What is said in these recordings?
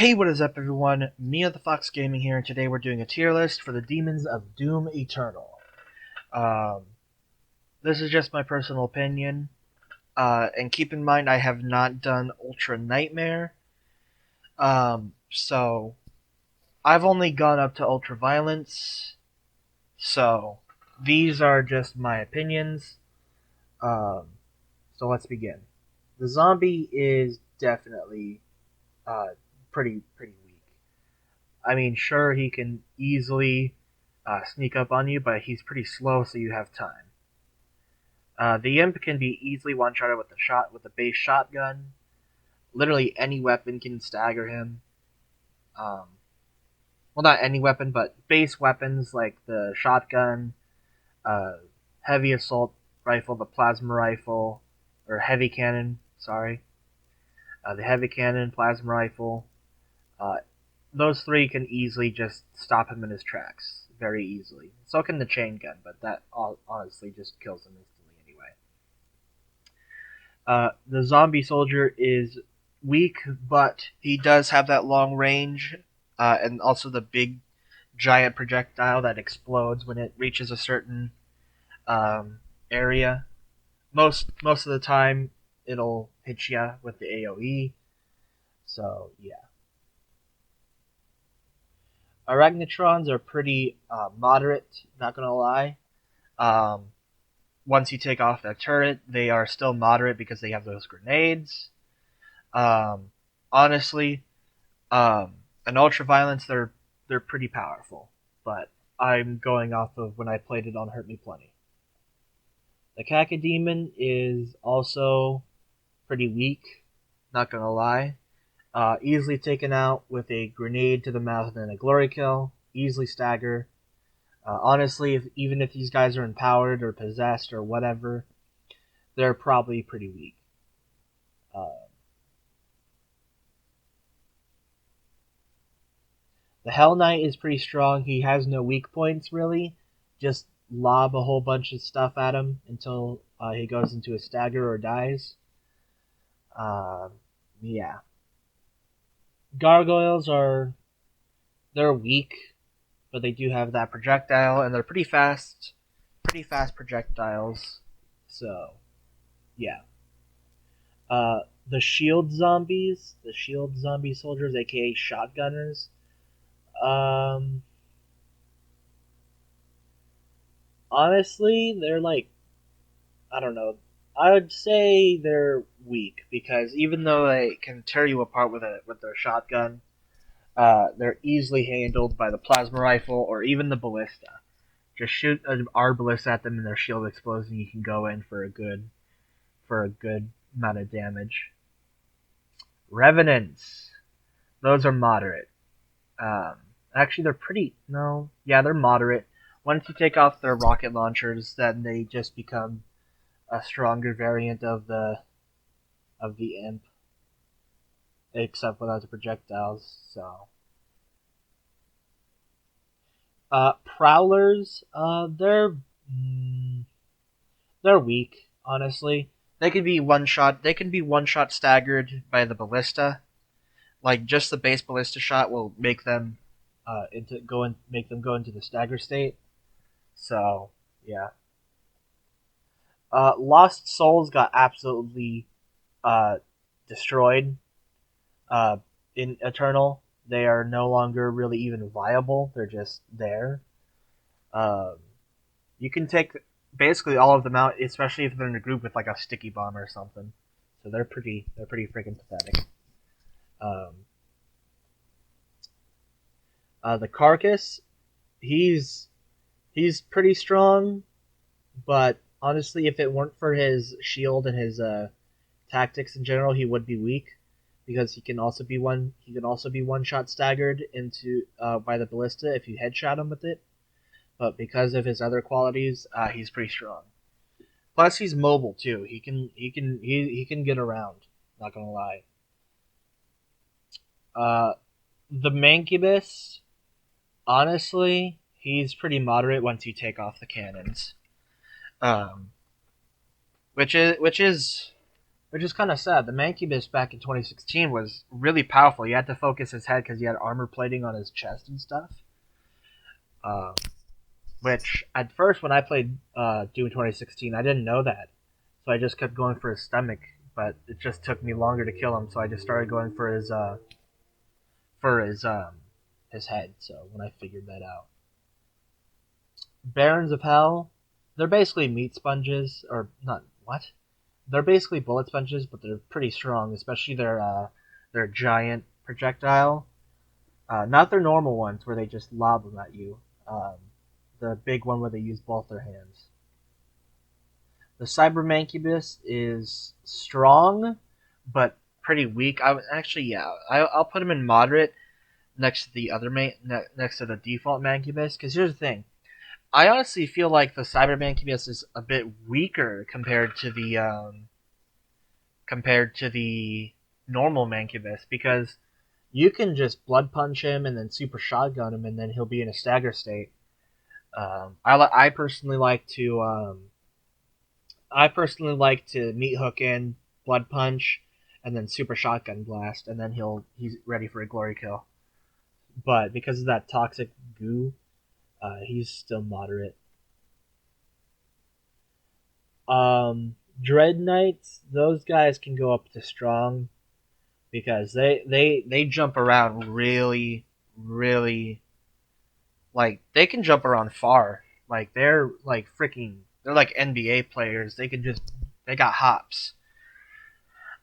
Hey, what is up, everyone? Mia the Fox Gaming here, and today we're doing a tier list for the Demons of Doom Eternal. Um, this is just my personal opinion, and keep in mind I have not done Ultra Nightmare, so I've only gone up to Ultra Violence, so these are just my opinions. Um, so let's begin. The zombie is definitely uh, pretty weak. I mean, sure, he can easily sneak up on you, but he's pretty slow, so you have time. The imp can be easily one-shotted with a base shotgun. Literally any weapon can stagger him. Um, well, not any weapon, but base weapons like the shotgun, uh, heavy assault rifle, the plasma rifle, or heavy cannon. Sorry, the heavy cannon, plasma rifle. Uh, those three can easily just stop him in his tracks very easily. So can the chain gun, but that honestly just kills him instantly anyway. The zombie soldier is weak, but he does have that long range, and also the big giant projectile that explodes when it reaches a certain area. Most of the time, it'll hit you with the AOE. So yeah. Arachnotrons are pretty moderate, not gonna lie. Um, Once you take off that turret, they are still moderate because they have those grenades. Um, Honestly, in ultraviolence, they're pretty powerful, but I'm going off of when I played it on Hurt Me Plenty. The Cacodemon is also pretty weak, not gonna lie. Easily taken out with a grenade to the mouth and a glory kill. Easily stagger. Honestly, even if these guys are empowered or possessed or whatever, they're probably pretty weak. Uh, the Hell Knight is pretty strong. He has no weak points really. Just lob a whole bunch of stuff at him until he goes into a stagger or dies. Uh, yeah. Gargoyles are they're weak, but they do have that projectile, and they're pretty fast projectiles. So yeah. The shield zombie soldiers, aka shotgunners. Um, Honestly, they're like I don't know. I would say they're weak because even though they can tear you apart with their shotgun, they're easily handled by the plasma rifle or even the ballista. Just shoot an R ballista at them and their shield explodes, and you can go in for a good amount of damage. Revenants, those are moderate. Um, Actually, they're pretty. No, yeah, they're moderate. Once you take off their rocket launchers, then they just become a stronger variant of the imp, except without the projectiles. So, prowlers, they're weak. Honestly, they can be one shot. They can be one shot staggered by the ballista. Like just the base ballista shot will make them make them go into the stagger state. So yeah. Lost Souls got absolutely uh, destroyed uh, in Eternal. They are no longer really even viable. They're just there. Um, you can take basically all of them out, especially if they're in a group with like a sticky bomb or something. So they're pretty freaking pathetic. Um, the Carcass, he's he's pretty strong, but honestly, if it weren't for his shield and his tactics in general, he would be weak because he can also be one shot staggered into by the ballista if you headshot him with it. But because of his other qualities, he's pretty strong. Plus, he's mobile too. He can get around. Not gonna lie. Uh, the Mancubus, honestly, he's pretty moderate once you take off the cannons. Um, which is which is kind of sad. The Mancubus back in 2016 was really powerful. You had to focus his head because he had armor plating on his chest and stuff. Um, which at first when I played Doom 2016, I didn't know that, so I just kept going for his stomach. But it just took me longer to kill him, so I just started going for his head. So when I figured that out, Barons of Hell, they're basically meat sponges, or not what? They're basically bullet sponges, but they're pretty strong, especially their giant projectile. Not their normal ones where they just lob them at you. The big one where they use both their hands. The Cyber Mancubus is strong, but pretty weak. I'll put him in moderate next to the other next to the default Mancubus. Because here's the thing, I honestly feel like the Cyber Mancubus is a bit weaker compared to the normal Mancubus, because you can just blood punch him and then super shotgun him, and then he'll be in a stagger state. I personally like to meat hook in, blood punch, and then super shotgun blast, and then he's ready for a glory kill. But because of that toxic goo, he's still moderate. Dread Knights, those guys can go up to strong because they jump around really, really, like, they can jump around far. Like, they're like NBA players. They got hops.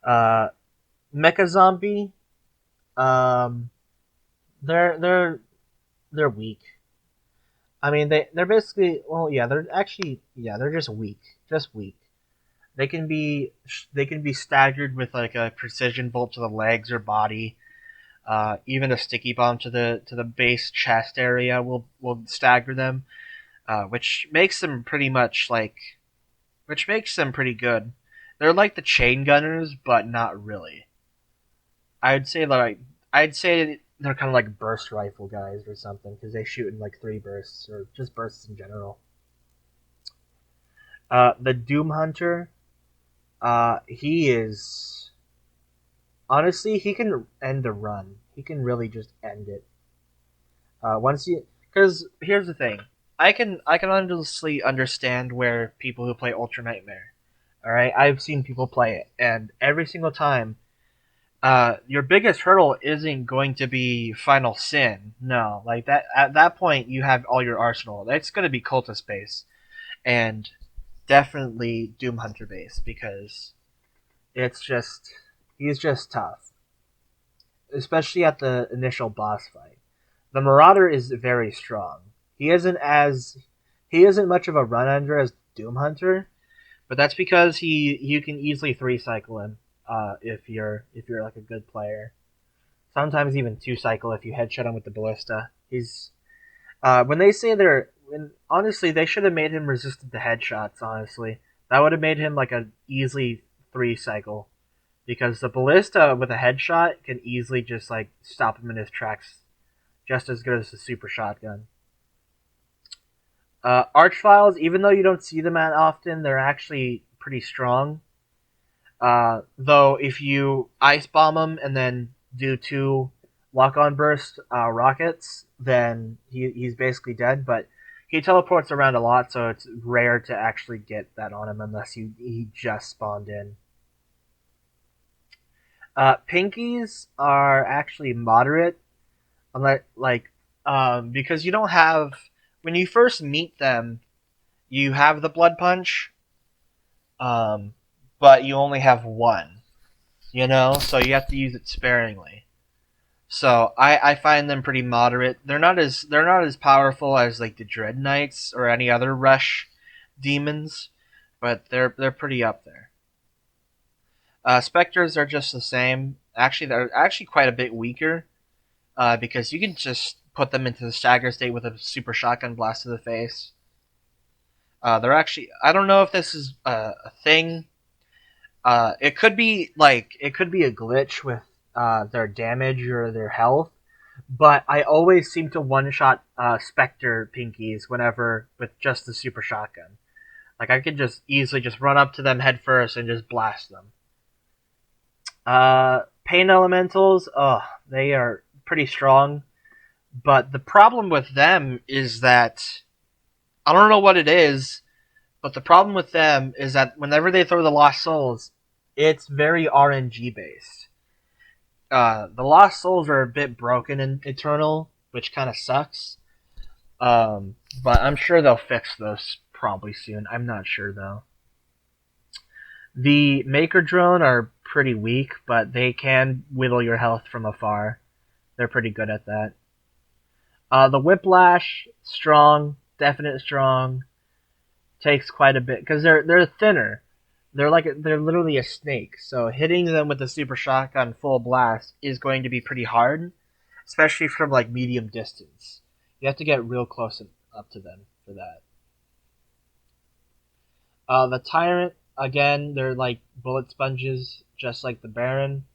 Mecha Zombie, they're weak. I mean, they're basically, well, yeah, they're just weak, They can be staggered with like a precision bolt to the legs or body. Even a sticky bomb to the base chest area will stagger them, which makes them pretty good. They're like the chain gunners, but not really. I'd say they're kind of like burst rifle guys or something, because they shoot in like 3 bursts, or just bursts in general. The Doom Hunter, he is, honestly, he can end a run. He can really just end it. Because here's the thing, I can honestly understand where people who play Ultra Nightmare. All right, I've seen people play it, and every single time, your biggest hurdle isn't going to be Final Sin. No, like that. At that point, you have all your arsenal. That's going to be Cultist base, and definitely Doom Hunter base, because he's just tough, especially at the initial boss fight. The Marauder is very strong. He isn't much of a run ender as Doom Hunter, but that's because you can easily 3-cycle him. If you're like a good player, sometimes even 2-cycle if you headshot him with the ballista. He's honestly, they should have made him resistant to headshots. Honestly, that would have made him like a easily 3-cycle, because the ballista with a headshot can easily just like stop him in his tracks, just as good as the super shotgun. Archviles, even though you don't see them that often, they're actually pretty strong. Though if you ice bomb him and then do 2 lock-on burst rockets, then he's basically dead. But he teleports around a lot, so it's rare to actually get that on him unless he just spawned in. Pinkies are actually moderate, because you don't have, when you first meet them, you have the blood punch, but you only have 1, so you have to use it sparingly. So I find them pretty moderate. They're not as powerful as like the Dread Knights or any other rush demons, but they're pretty up there. Specters are just the same. Actually, they're actually quite a bit weaker, because you can just put them into the stagger state with a super shotgun blast to the face. They're actually, I don't know if this is a thing. It could be a glitch with their damage or their health, but I always seem to one-shot Specter Pinkies whenever with just the super shotgun. Like, I could just easily just run up to them head first and just blast them. Pain Elementals, they are pretty strong. But the problem with them is that I don't know what it is, but the problem with them is that whenever they throw the Lost Souls, it's very RNG based. The Lost Souls are a bit broken in Eternal, which kind of sucks. But I'm sure they'll fix those probably soon. I'm not sure though. The Maker Drone are pretty weak, but they can whittle your health from afar. They're pretty good at that. The Whiplash, strong, definite strong. Takes quite a bit because they're thinner. They're literally a snake. So hitting them with the super shotgun full blast is going to be pretty hard, especially from like medium distance. You have to get real close up to them for that. The Tyrant, again, they're like bullet sponges, just like the Baron.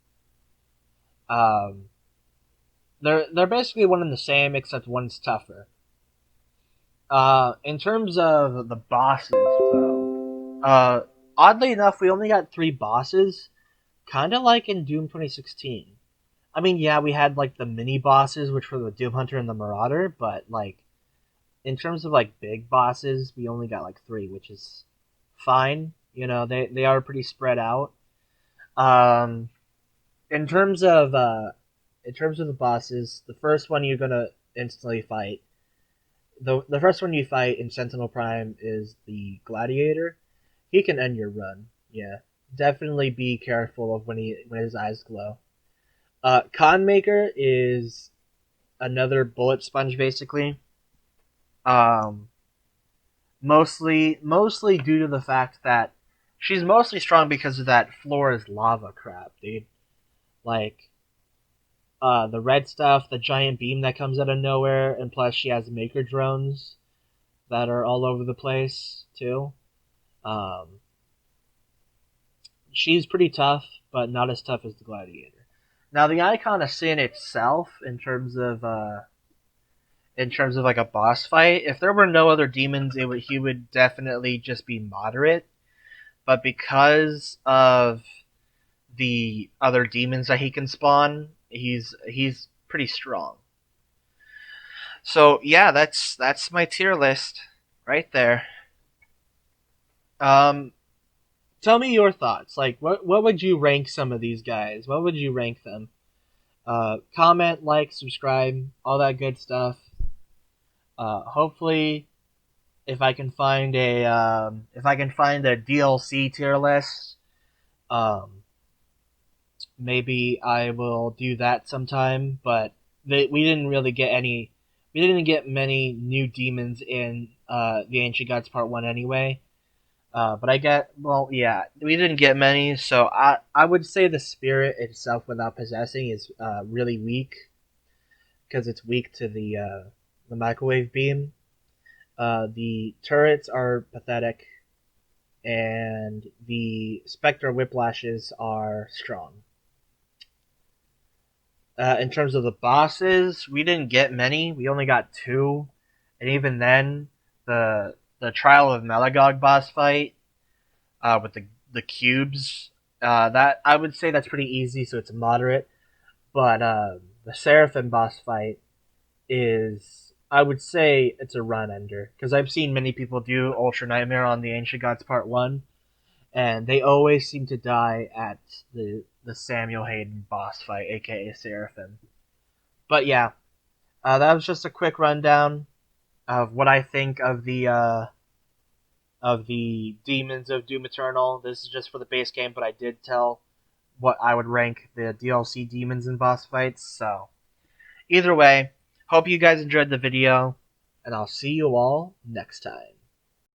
Um, they're basically one and the same, except one's tougher. In terms of the bosses, though, oddly enough, we only got 3 bosses, kind of like in Doom 2016. I mean, yeah, we had like the mini bosses, which were the Doom Hunter and the Marauder, but like in terms of like big bosses, we only got like 3, which is fine. You know, they are pretty spread out. Um, in terms of the bosses, the first one you're gonna instantly fight. The first one you fight in Sentinel Prime is the Gladiator. He can end your run. Yeah, definitely be careful of when his eyes glow. Conmaker is another bullet sponge, basically. Um, mostly due to the fact that she's mostly strong because of that floor is lava crap, dude. Like, the red stuff, the giant beam that comes out of nowhere, and plus she has Maker drones that are all over the place too. Um, she's pretty tough, but not as tough as the Gladiator. Now, the Icon of Sin itself, in terms of like a boss fight, if there were no other demons, he would definitely just be moderate. But because of the other demons that he can spawn, he's pretty strong. So yeah, that's my tier list right there. Um, Tell me your thoughts. Like, what would you rank some of these guys? What would you rank them? Comment, like, subscribe, all that good stuff. Hopefully, if I can find a DLC tier list, um, maybe I will do that sometime. But we didn't really get any. We didn't get many new demons in the Ancient Gods Part 1 anyway. But yeah, we didn't get many, so I would say the spirit itself without possessing is really weak, because it's weak to the microwave beam. The turrets are pathetic, and the Spectre whiplashes are strong. In terms of the bosses, we didn't get many. We only got 2, and even then, the Trial of Malagog boss fight with the cubes, that I would say that's pretty easy, so it's moderate. But the Seraphim boss fight is, I would say, it's a run ender, because I've seen many people do Ultra Nightmare on the Ancient Gods Part 1, and they always seem to die at the Samuel Hayden boss fight, aka Seraphim. But yeah, that was just a quick rundown of what I think of the demons of Doom Eternal. This is just for the base game, but I did tell what I would rank the DLC demons in boss fights. So either way, hope you guys enjoyed the video, and I'll see you all next time.